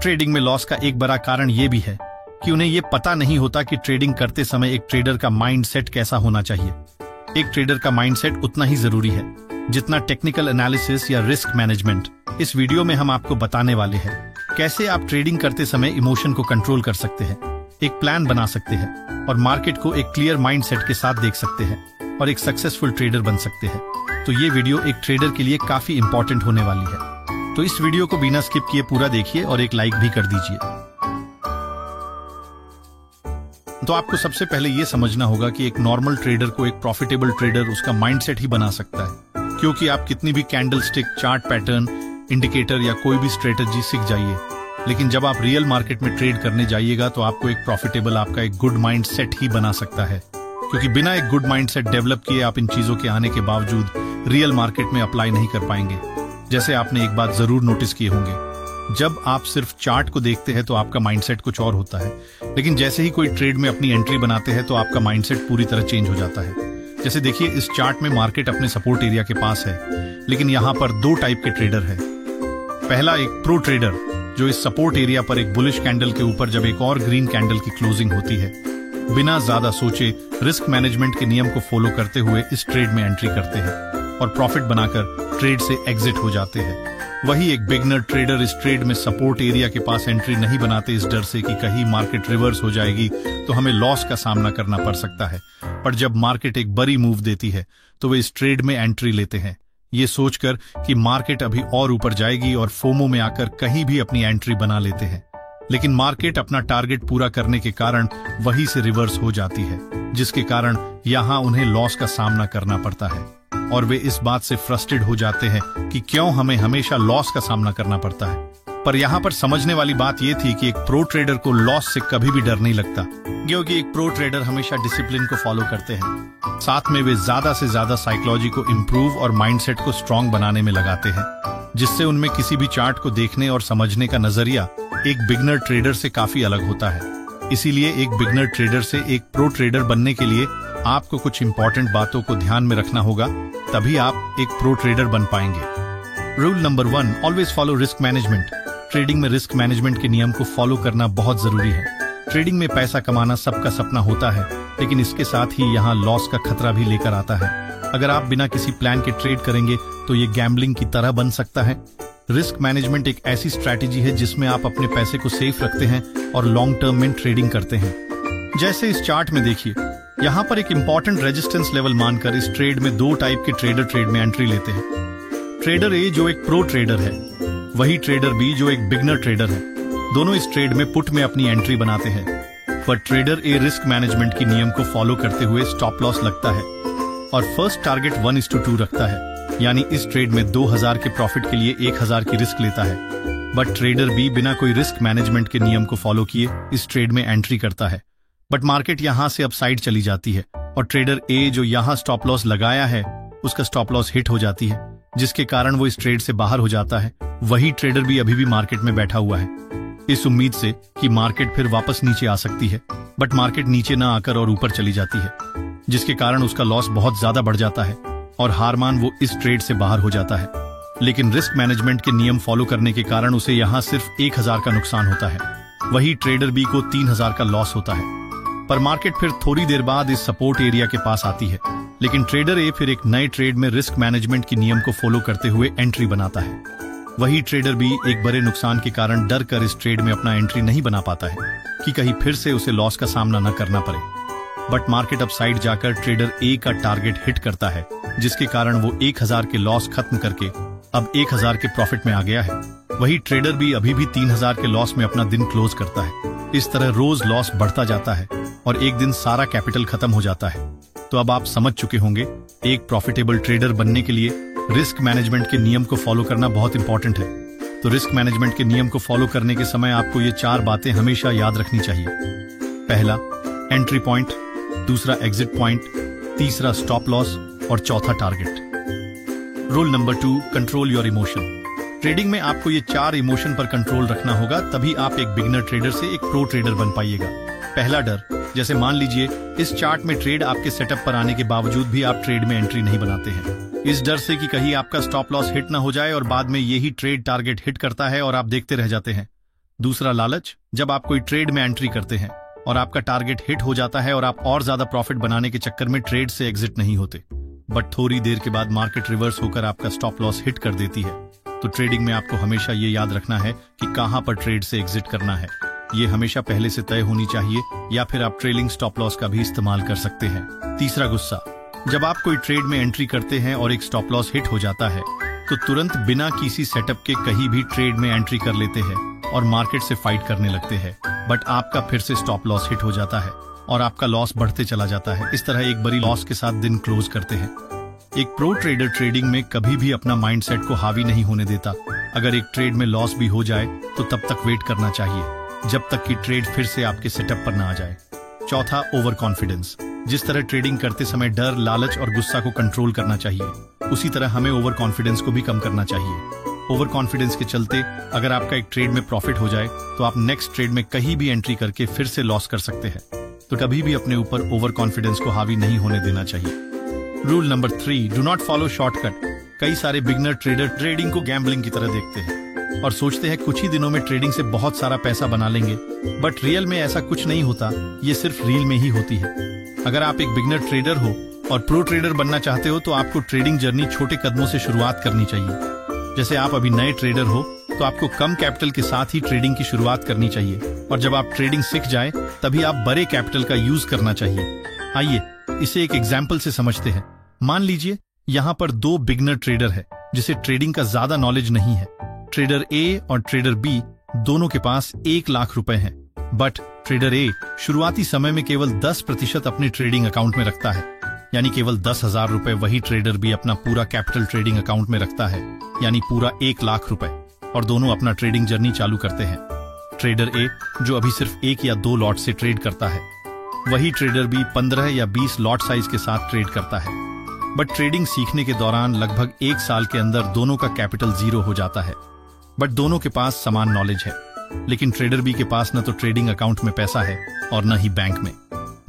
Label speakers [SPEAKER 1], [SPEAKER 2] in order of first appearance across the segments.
[SPEAKER 1] Trading में loss का एक बड़ा कारण ये भी है कि उन्हें ये पता नहीं होता कि ट्रेडिंग करते समय एक ट्रेडर का माइंडसेट कैसा होना चाहिए। एक ट्रेडर का माइंडसेट उतना ही जरूरी है जितना टेक्निकल एनालिसिस या रिस्क मैनेजमेंट। इस वीडियो में हम आपको बताने वाले हैं कैसे आप ट्रेडिंग करते समय इमोशन को कंट्रोल कर सकते हैं, एक प्लान बना सकते हैं और मार्केट को एक क्लियर माइंडसेट के साथ देख सकते हैं और एक सक्सेसफुल ट्रेडर बन सकते हैं। तो ये वीडियो एक ट्रेडर के लिए काफी इंपॉर्टेंट होने वाली है, तो इस वीडियो को बिना स्किप किए पूरा देखिए और एक लाइक भी कर दीजिए। तो आपको सबसे पहले ये समझना होगा कि एक नॉर्मल ट्रेडर को एक प्रॉफिटेबल ट्रेडर उसका माइंडसेट ही बना सकता है, क्योंकि आप कितनी भी कैंडलस्टिक, चार्ट पैटर्न, इंडिकेटर या कोई भी स्ट्रेटजी सीख जाइए, लेकिन जब आप रियल मार्केट में ट्रेड करने जाइएगा तो आपको एक प्रॉफिटेबल, आपका एक गुड माइंडसेट ही बना सकता है। क्योंकि बिना एक गुड माइंडसेट डेवलप किए आप इन चीजों के आने के बावजूद रियल मार्केट में अप्लाई नहीं कर पाएंगे। जैसे आपने एक बात जरूर नोटिस किए होंगे, जब आप सिर्फ चार्ट को देखते हैं तो आपका माइंडसेट कुछ और होता है, लेकिन जैसे ही कोई ट्रेड में अपनी एंट्री बनाते हैं तो आपका माइंडसेट पूरी तरह चेंज हो जाता है। जैसे देखिए, इस चार्ट में मार्केट अपने सपोर्ट एरिया के पास है, लेकिन यहाँ पर दो टाइप के ट्रेडर है। पहला एक प्रो ट्रेडर जो इस सपोर्ट एरिया पर एक बुलिश कैंडल के ऊपर जब एक और ग्रीन कैंडल की क्लोजिंग होती है, बिना ज्यादा सोचे रिस्क मैनेजमेंट के नियम को फॉलो करते हुए इस ट्रेड में एंट्री करते हैं और प्रॉफिट बनाकर ट्रेड से एग्जिट हो जाते हैं। वही एक बिगनर ट्रेडर इस ट्रेड में सपोर्ट एरिया के पास एंट्री नहीं बनाते, इस डर से कि कहीं मार्केट रिवर्स हो जाएगी तो हमें लॉस का सामना करना पड़ सकता है। पर जब मार्केट एक बड़ी मूव देती है तो वे इस ट्रेड में एंट्री लेते हैं, ये सोचकर कि मार्केट अभी और ऊपर जाएगी, और फोमो में आकर कहीं भी अपनी एंट्री बना लेते हैं। लेकिन मार्केट अपना टारगेट पूरा करने के कारण वहीं से रिवर्स हो जाती है, जिसके कारण यहाँ उन्हें लॉस का सामना करना पड़ता है और वे इस बात से फ्रस्ट्रेट हो जाते हैं कि क्यों हमें हमेशा लॉस का सामना करना पड़ता है। पर यहाँ पर समझने वाली बात यह थी कि एक प्रो ट्रेडर को लॉस से कभी भी डर नहीं लगता, क्योंकि एक प्रो ट्रेडर हमेशा डिसिप्लिन को फॉलो करते हैं। साथ में वे ज्यादा से ज्यादा साइकोलॉजी को इम्प्रूव और माइंडसेट को स्ट्रांग बनाने में लगाते हैं, जिससे उनमें किसी भी चार्ट को देखने और समझने का नजरिया एक बिगनर ट्रेडर से काफी अलग होता है। इसीलिए एक बिगनर ट्रेडर से एक प्रो ट्रेडर बनने के लिए आपको कुछ इंपॉर्टेंट बातों को ध्यान में रखना होगा, तभी आप एक प्रो ट्रेडर बन पाएंगे। Rule number 1, always follow risk management. Trading में रिस्क मैनेजमेंट के नियम को फॉलो करना बहुत जरूरी है। ट्रेडिंग में पैसा कमाना सबका सपना होता है, लेकिन इसके साथ ही यहाँ लॉस का खतरा भी लेकर आता है। अगर आप बिना किसी प्लान के ट्रेड करेंगे तो ये गैम्बलिंग की तरह बन सकता है। रिस्क मैनेजमेंट एक ऐसी स्ट्रैटेजी है जिसमें आप अपने पैसे को सेफ रखते हैं और लॉन्ग टर्म में ट्रेडिंग करते हैं। जैसे इस चार्ट में देखिए, यहाँ पर एक इंपॉर्टेंट रेजिस्टेंस लेवल मानकर इस ट्रेड में दो टाइप के ट्रेडर ट्रेड में एंट्री लेते हैं। ट्रेडर ए जो एक प्रो ट्रेडर है, वही ट्रेडर बी जो एक बिगनर ट्रेडर है। दोनों इस ट्रेड में पुट में अपनी एंट्री बनाते हैं, पर ट्रेडर ए रिस्क मैनेजमेंट की नियम को फॉलो करते हुए स्टॉप लॉस लगता है और फर्स्ट टारगेट 1:2 रखता है, यानी इस ट्रेड में 2000 के प्रॉफिट के लिए 1000 की रिस्क लेता है। बट ट्रेडर बी बिना कोई रिस्क मैनेजमेंट के नियम को फॉलो किए इस ट्रेड में एंट्री करता है, बट मार्केट यहाँ से अपसाइड चली जाती है और ट्रेडर ए जो यहाँ स्टॉप लॉस लगाया है उसका स्टॉप लॉस हिट हो जाती है, जिसके कारण वो इस ट्रेड से बाहर हो जाता है। वही ट्रेडर भी अभी भी मार्केट में बैठा हुआ है, इस उम्मीद से कि मार्केट फिर वापस नीचे आ सकती है, बट मार्केट नीचे न आकर और ऊपर चली जाती है, जिसके कारण उसका लॉस बहुत ज्यादा बढ़ जाता है और हार मान वो इस ट्रेड से बाहर हो जाता है। लेकिन रिस्क मैनेजमेंट के नियम फॉलो करने के कारण उसे यहाँ सिर्फ 1000 का नुकसान होता है, वही ट्रेडर बी को 3000 का लॉस होता है। पर मार्केट फिर थोड़ी देर बाद इस सपोर्ट एरिया के पास आती है, लेकिन ट्रेडर ए फिर एक नए ट्रेड में रिस्क मैनेजमेंट की नियम को फॉलो करते हुए एंट्री बनाता है। वही ट्रेडर बी एक बड़े नुकसान के कारण डर कर इस ट्रेड में अपना एंट्री नहीं बना पाता है कि कहीं फिर से उसे लॉस का सामना न करना पड़े। बट मार्केट अपसाइड जाकर ट्रेडर ए का टारगेट हिट करता है, जिसके कारण वो 1000 के लॉस खत्म करके अब 1000 के प्रॉफिट में आ गया है। वही ट्रेडर भी अभी भी 3000 के लॉस में अपना दिन क्लोज करता है। इस तरह रोज लॉस बढ़ता जाता है और एक दिन सारा कैपिटल खत्म हो जाता है। तो अब आप समझ चुके होंगे, एक प्रॉफिटेबल ट्रेडर बनने के लिए रिस्क मैनेजमेंट के नियम को फॉलो करना बहुत इंपॉर्टेंट है। तो रिस्क मैनेजमेंट के नियम को फॉलो करने के समय आपको ये 4 बातें हमेशा याद रखनी चाहिए। पहला, एंट्री पॉइंट, दूसरा एग्जिट पॉइंट, तीसरा स्टॉप लॉस और चौथा target. Rule number 2, control your emotion. Trading में आपको ये 4 इमोशन पर कंट्रोल रखना होगा, तभी आप एक बिगनर ट्रेडर से एक प्रो ट्रेडर बन पाइएगा। पहला डर, जैसे मान लीजिए इस चार्ट में ट्रेड आपके सेटअप पर आने के बावजूद भी आप ट्रेड में एंट्री नहीं बनाते हैं, इस डर से कि कहीं आपका स्टॉप लॉस हिट ना हो जाए और बाद में यही ट्रेड टारगेट हिट करता है और आप देखते रह जाते हैं। दूसरा लालच, जब आप कोई ट्रेड में एंट्री करते हैं और आपका टारगेट हिट हो जाता है और आप और ज्यादा प्रॉफिट बनाने के चक्कर में ट्रेड से एग्जिट नहीं होते, बट थोड़ी देर के बाद मार्केट रिवर्स होकर आपका स्टॉप लॉस हिट कर देती है। तो ट्रेडिंग में आपको हमेशा ये याद रखना है कि कहां पर ट्रेड से एग्जिट करना है। ये हमेशा पहले से तय होनी चाहिए, या फिर आप ट्रेलिंग स्टॉप लॉस का भी इस्तेमाल कर सकते हैं। तीसरा गुस्सा, जब आप कोई ट्रेड में एंट्री करते हैं और एक स्टॉप लॉस हिट हो जाता है तो तुरंत बिना किसी सेटअप के कहीं भी ट्रेड में एंट्री कर लेते हैं और मार्केट से फाइट करने लगते हैं, बट आपका फिर से स्टॉप लॉस हिट हो जाता है और आपका लॉस बढ़ते चला जाता है। इस तरह एक बड़ी लॉस के साथ दिन क्लोज करते हैं। एक प्रो ट्रेडर ट्रेडिंग में कभी भी अपना माइंडसेट को हावी नहीं होने देता। अगर एक ट्रेड में लॉस भी हो जाए तो तब तक वेट करना चाहिए जब तक कि ट्रेड फिर से आपके सेटअप पर ना आ जाए। चौथा, ओवर कॉन्फिडेंस। जिस तरह ट्रेडिंग करते समय डर, लालच और गुस्सा को कंट्रोल करना चाहिए, उसी तरह हमें ओवर कॉन्फिडेंस को भी कम करना चाहिए। ओवर कॉन्फिडेंस के चलते अगर आपका एक ट्रेड में प्रॉफिट हो जाए तो आप नेक्स्ट ट्रेड में कहीं भी एंट्री करके फिर से लॉस कर सकते हैं। तो कभी भी अपने ऊपर ओवर कॉन्फिडेंस को हावी नहीं होने देना चाहिए। Rule number 3, do not follow shortcut. कई सारे बिगनर ट्रेडर ट्रेडिंग को गैम्बलिंग की तरह देखते हैं और सोचते हैं कुछ ही दिनों में ट्रेडिंग से बहुत सारा पैसा बना लेंगे, बट रियल में ऐसा कुछ नहीं होता। ये सिर्फ रील में ही होती है। अगर आप एक बिगनर ट्रेडर हो और प्रो ट्रेडर बनना चाहते हो तो आपको ट्रेडिंग जर्नी छोटे कदमों से शुरुआत करनी चाहिए। जैसे आप अभी नए ट्रेडर हो तो आपको कम कैपिटल के साथ ही ट्रेडिंग की शुरुआत करनी चाहिए, और जब आप ट्रेडिंग सीख जाए तभी आप बड़े कैपिटल का यूज करना चाहिए। आइए इसे एक एग्जाम्पल से समझते हैं। मान लीजिए यहाँ पर 2 बिगनर ट्रेडर है जिसे ट्रेडिंग का ज्यादा नॉलेज नहीं है। ट्रेडर ए और ट्रेडर बी दोनों के पास 1 लाख रुपए हैं, बट ट्रेडर ए शुरुआती समय में केवल 10% अपने ट्रेडिंग अकाउंट में रखता है, यानी केवल 10,000 रुपए। वही ट्रेडर बी अपना पूरा कैपिटल ट्रेडिंग अकाउंट में रखता है, यानी पूरा 1 लाख रुपए, और दोनों अपना ट्रेडिंग जर्नी चालू करते हैं। ट्रेडर ए जो अभी सिर्फ 1 या 2 लॉट से ट्रेड करता है, वही ट्रेडर बी 15 या 20 लॉट साइज के साथ ट्रेड करता है। बट ट्रेडिंग सीखने के दौरान लगभग 1 साल के अंदर दोनों का कैपिटल 0 हो जाता है। बट दोनों के पास समान नॉलेज है, लेकिन ट्रेडर बी के पास न तो ट्रेडिंग अकाउंट में पैसा है और न ही बैंक में,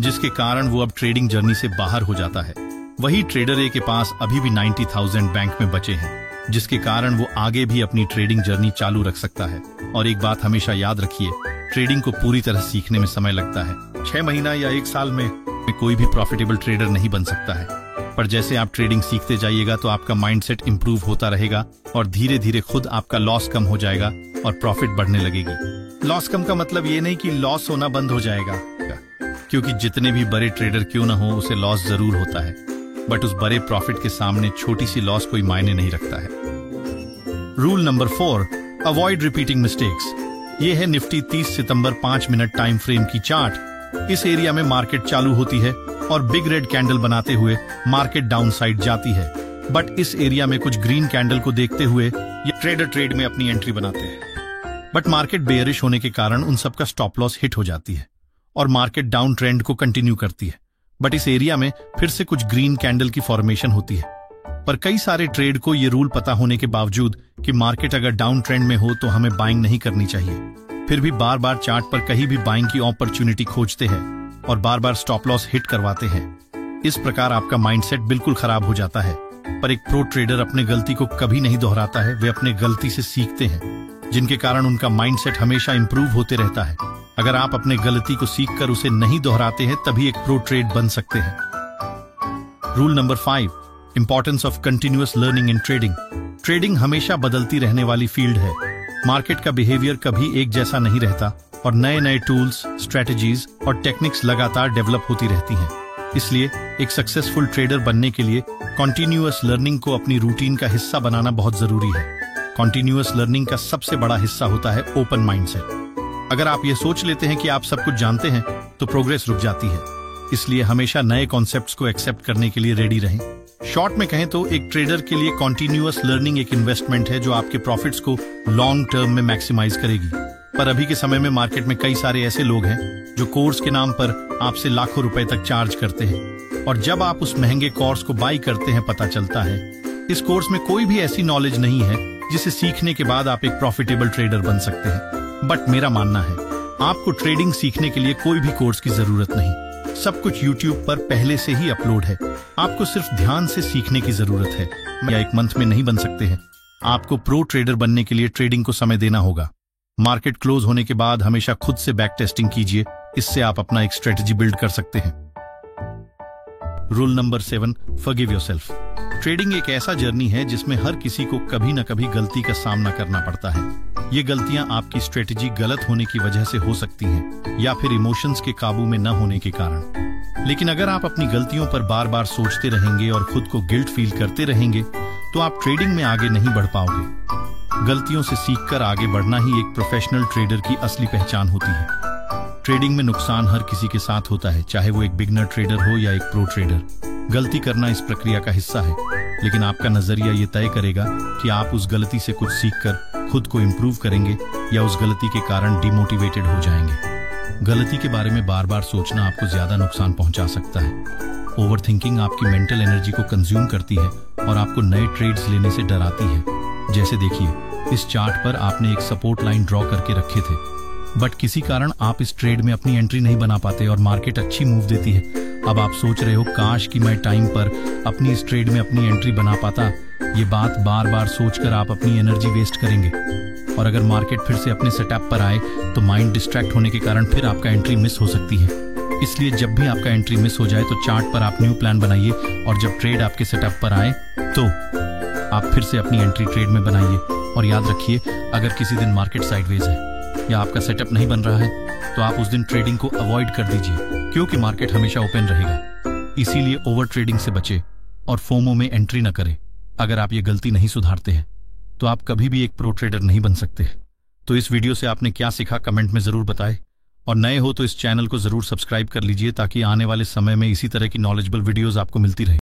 [SPEAKER 1] जिसके कारण वो अब ट्रेडिंग जर्नी से बाहर हो जाता है। वही ट्रेडर ए के पास अभी भी 90,000 बैंक में बचे हैं, जिसके कारण वो आगे भी अपनी ट्रेडिंग जर्नी चालू रख सकता है। और एक बात हमेशा याद रखिए, ट्रेडिंग को पूरी तरह सीखने में समय लगता है। 6 महीना या 1 साल में कोई भी प्रॉफिटेबल ट्रेडर नहीं बन सकता है, पर जैसे आप ट्रेडिंग सीखते जाइएगा तो आपका माइंडसेट इंप्रूव होता रहेगा और धीरे धीरे खुद आपका लॉस कम हो जाएगा और प्रॉफिट बढ़ने लगेगी। लॉस कम का मतलब ये नहीं कि लॉस होना बंद हो जाएगा, क्योंकि जितने भी बड़े ट्रेडर क्यों ना हो उसे लॉस जरूर होता है, बट उस बड़े प्रॉफिट के सामने छोटी सी लॉस कोई मायने नहीं रखता है। Rule number 4, avoid repeating mistakes. ये है निफ्टी 30 सितंबर 5 मिनट टाइम फ्रेम की चार्ट। इस एरिया में मार्केट चालू होती है और बिग रेड कैंडल बनाते हुए मार्केट डाउन साइड जाती है, बट इस एरिया में कुछ ग्रीन कैंडल को देखते हुए ये ट्रेडर ट्रेड में अपनी एंट्री बनाते हैं। बट मार्केट बेयरिश होने के कारण उन सबका स्टॉप लॉस हिट हो जाती है और मार्केट डाउन ट्रेंड को कंटिन्यू करती है। बट इस एरिया में फिर से कुछ ग्रीन कैंडल की फॉर्मेशन होती है। पर कई सारे ट्रेड को ये रूल पता होने के बावजूद कि मार्केट अगर डाउन ट्रेंड में हो तो हमें बाइंग नहीं करनी चाहिए, फिर भी बार बार चार्ट पर कहीं भी बाइंग की अपॉर्चुनिटी खोजते हैं और बार बार स्टॉप लॉस हिट करवाते हैं। इस प्रकार आपका माइंडसेट बिल्कुल खराब हो जाता है। पर एक प्रो ट्रेडर अपने गलती को कभी नहीं दोहराता है, वे अपने गलती से सीखते हैं, जिनके कारण उनका माइंडसेट हमेशा इंप्रूव होते रहता है। अगर आप अपने गलती को सीखकर उसे नहीं दोहराते हैं तभी एक प्रो ट्रेड बन सकते हैं। Rule number 5, importance of continuous learning in trading. Trading हमेशा बदलती रहने वाली फील्ड है। मार्केट का बिहेवियर कभी एक जैसा नहीं रहता और नए नए टूल्स, स्ट्रेटजीज और टेक्निक्स लगातार डेवलप होती रहती हैं। इसलिए एक सक्सेसफुल ट्रेडर बनने के लिए कॉन्टिन्यूअस लर्निंग को अपनी रूटीन का हिस्सा बनाना बहुत जरूरी है। कॉन्टिन्यूअस लर्निंग का सबसे बड़ा हिस्सा होता है ओपन माइंडसेट। अगर आप ये सोच लेते हैं कि आप सब कुछ जानते हैं तो प्रोग्रेस रुक जाती है। इसलिए हमेशा नए कॉन्सेप्ट्स को एक्सेप्ट करने के लिए रेडी रहें। शॉर्ट में कहें तो एक ट्रेडर के लिए कॉन्टिन्यूअस लर्निंग एक इन्वेस्टमेंट है जो आपके प्रॉफिट्स को लॉन्ग टर्म में मैक्सिमाइज करेगी। पर अभी के समय में मार्केट में कई सारे ऐसे लोग हैं जो कोर्स के नाम पर आपसे लाखों रुपए तक चार्ज करते हैं, और जब आप उस महंगे कोर्स को बाई करते हैं पता चलता है इस कोर्स में कोई भी ऐसी नॉलेज नहीं है जिसे सीखने के बाद आप एक प्रॉफिटेबल ट्रेडर बन सकते हैं। बट मेरा मानना है आपको ट्रेडिंग सीखने के लिए कोई भी कोर्स की जरूरत नहीं। सब कुछ YouTube पर पहले से ही अपलोड है। आपको सिर्फ ध्यान से सीखने की जरूरत है। या एक मंथ में नहीं बन सकते हैं। आपको प्रो ट्रेडर बनने के लिए ट्रेडिंग को समय देना होगा। मार्केट क्लोज होने के बाद हमेशा खुद से बैक टेस्टिंग कीजिए, इससे आप अपना एक स्ट्रेटजी बिल्ड कर सकते हैं। Rule number 7, forgive yourself. Trading एक ऐसा जर्नी है जिसमें हर किसी को कभी न कभी गलती का सामना करना पड़ता है। ये गलतियां आपकी स्ट्रेटजी गलत होने की वजह से हो सकती हैं या फिर इमोशंस के काबू में न होने के कारण। लेकिन अगर आप अपनी गलतियों पर बार बार सोचते रहेंगे और खुद को गिल्ट फील करते रहेंगे तो आप ट्रेडिंग में आगे नहीं बढ़ पाओगे। गलतियों से सीखकर आगे बढ़ना ही एक प्रोफेशनल ट्रेडर की असली पहचान होती है। ट्रेडिंग में नुकसान हर किसी के साथ होता है, चाहे वो एक बिगनर ट्रेडर हो या एक प्रो ट्रेडर। गलती करना इस प्रक्रिया का हिस्सा है, लेकिन आपका नजरिया ये तय करेगा कि आप उस गलती से कुछ सीखकर खुद को इम्प्रूव करेंगे या उस गलती के कारण डिमोटिवेटेड हो जाएंगे। गलती के बारे में बार बार सोचना आपको ज्यादा नुकसान पहुंचा सकता है। ओवरथिंकिंग आपकी मेंटल एनर्जी को कंज्यूम करती है और आपको नए ट्रेड्स लेने से डराती है। जैसे देखिए, इस चार्ट पर आपने एक सपोर्ट लाइन ड्रॉ करके रखे थे, बट किसी कारण आप इस ट्रेड में अपनी एंट्री नहीं बना पाते और मार्केट अच्छी मूव देती है। अब आप सोच रहे हो, काश कि मैं टाइम पर अपनी इस ट्रेड में अपनी एंट्री बना पाता। ये बात बार बार सोचकर आप अपनी एनर्जी वेस्ट करेंगे और अगर मार्केट फिर से अपने सेटअप पर आए तो माइंड डिस्ट्रैक्ट होने के कारण फिर आपका एंट्री मिस हो सकती है। इसलिए जब भी आपका एंट्री मिस हो जाए तो चार्ट पर आप न्यू प्लान बनाइए और जब ट्रेड आपके सेटअप पर आए तो आप फिर से अपनी एंट्री ट्रेड में बनाइए। और याद रखिए, अगर किसी दिन मार्केट साइडवेज है या आपका सेटअप नहीं बन रहा है तो आप उस दिन ट्रेडिंग को अवॉइड कर दीजिए, क्योंकि मार्केट हमेशा ओपन रहेगा। इसीलिए ओवर ट्रेडिंग से बचे और फोमो में एंट्री न करें। अगर आप ये गलती नहीं सुधारते हैं तो आप कभी भी एक प्रो ट्रेडर नहीं बन सकते। तो इस वीडियो से आपने क्या सीखा कमेंट में जरूर बताएं और नए हो तो इस चैनल को जरूर सब्सक्राइब कर लीजिए ताकि आने वाले समय में इसी तरह की नॉलेजेबल वीडियोस आपको मिलती रहे।